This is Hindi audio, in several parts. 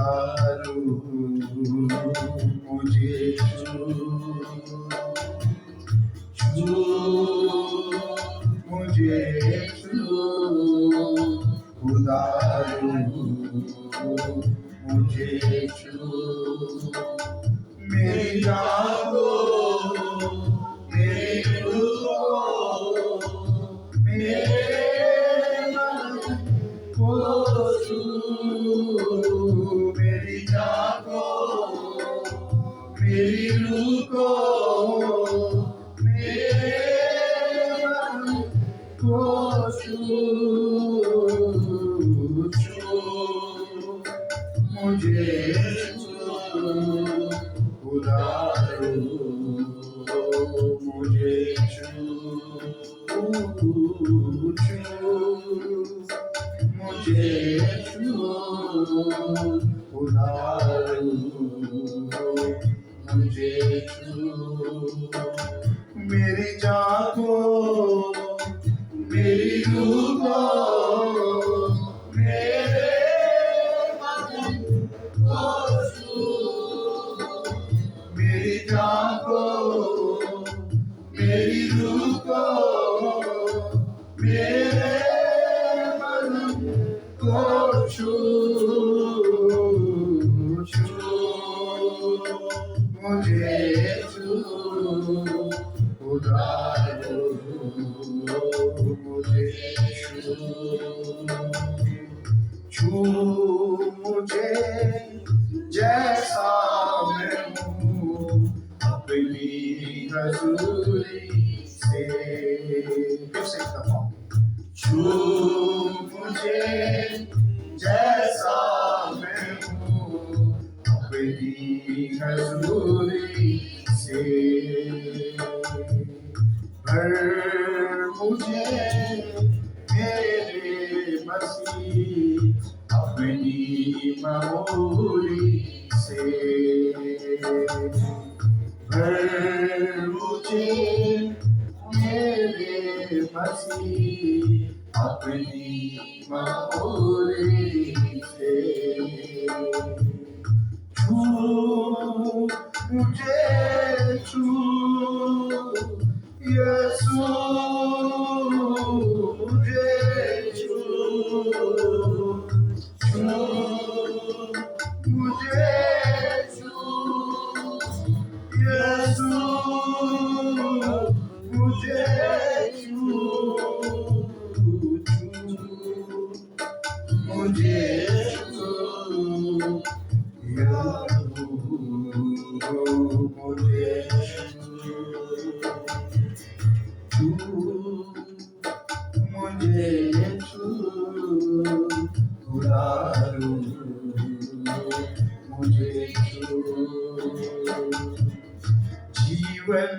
उतारो मुझे छू मुझे उतारो मुझे मेरी जागो मेरी मेरे मन को छू मेरी जागो मेरी रूह को मेरे मन को छू मुझे उतारो मुझे मुझे उतारो मुझे मेरी जान को मेरी रूह को मेरे मन को छू मेरी जान को मेरी रूह को मेरे मन को छू मुझे उतारो मुझे छू मुझे जैसा मैं हूँ अपनी हजूरी से फिर से एक दफा छू मुझे जैसा मैं हूँ अपनी हजूरी से भर मुझे मेरे मसीह अपनी मऊरी से भर मुझे मेरे मसीह अपनी मऊरी से छू मुझे छू यीशु मुझे छू मुझे छू यीशु मुझे छू मुझे मुझे उतारो मुझे जीवन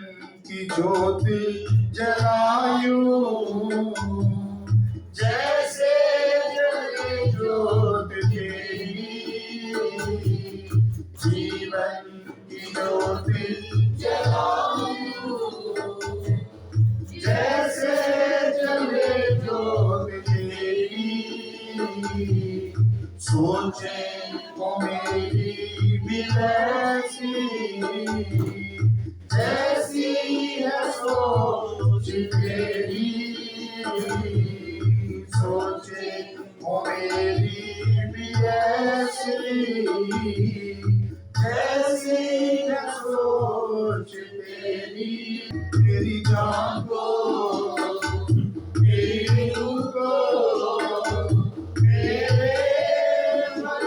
की ज्योति जलायूं जैसे जले ज्योत तेरी जीवन की ज्योति जलायूं जैसे जले ज्योत तेरी सोचे वो मेरी भी वैसी जैसी है सोच तेरी सोचे वो मेरी भी ऐसी जैसी है सोच तेरी मेरी जान को मेरी रूह को मेरे मन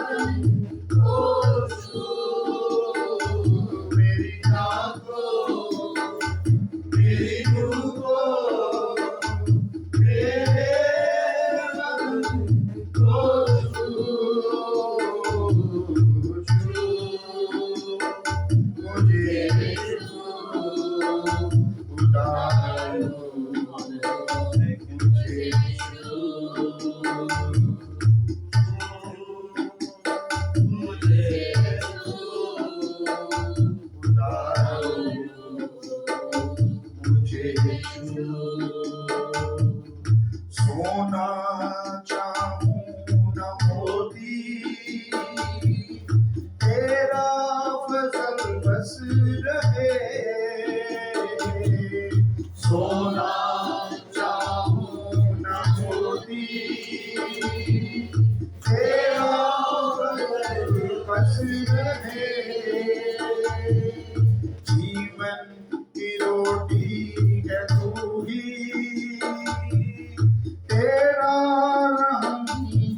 को छू मेरी जान को मेरी रूह को मेरे मन को छू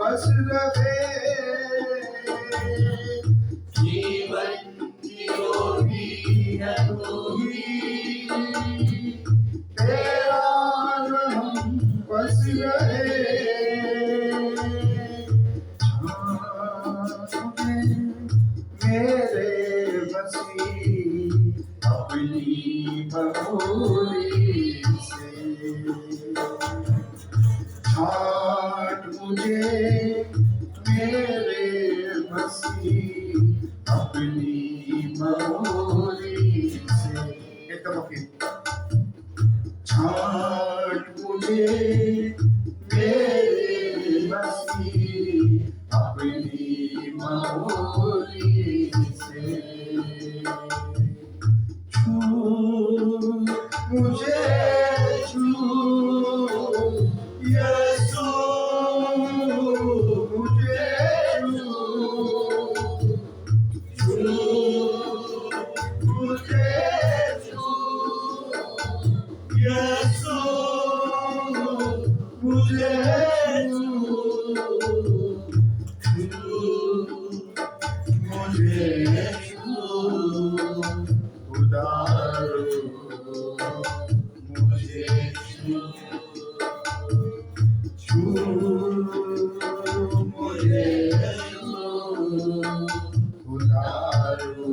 बस रहे जीवन की रोटी है तू ही तेरा रहम बस रहे मेरे बसी अपनी बहोली से छाट मुझे मेरे बसी अपनी बहोली से एकदम ओके छाट मुझे मेरे बसी अपनी बहोली से छू मुझे छू यीशु मुझे छू मुझे छू यीशु मुझे मुझे उदारो मुझे छू मुझे उदारो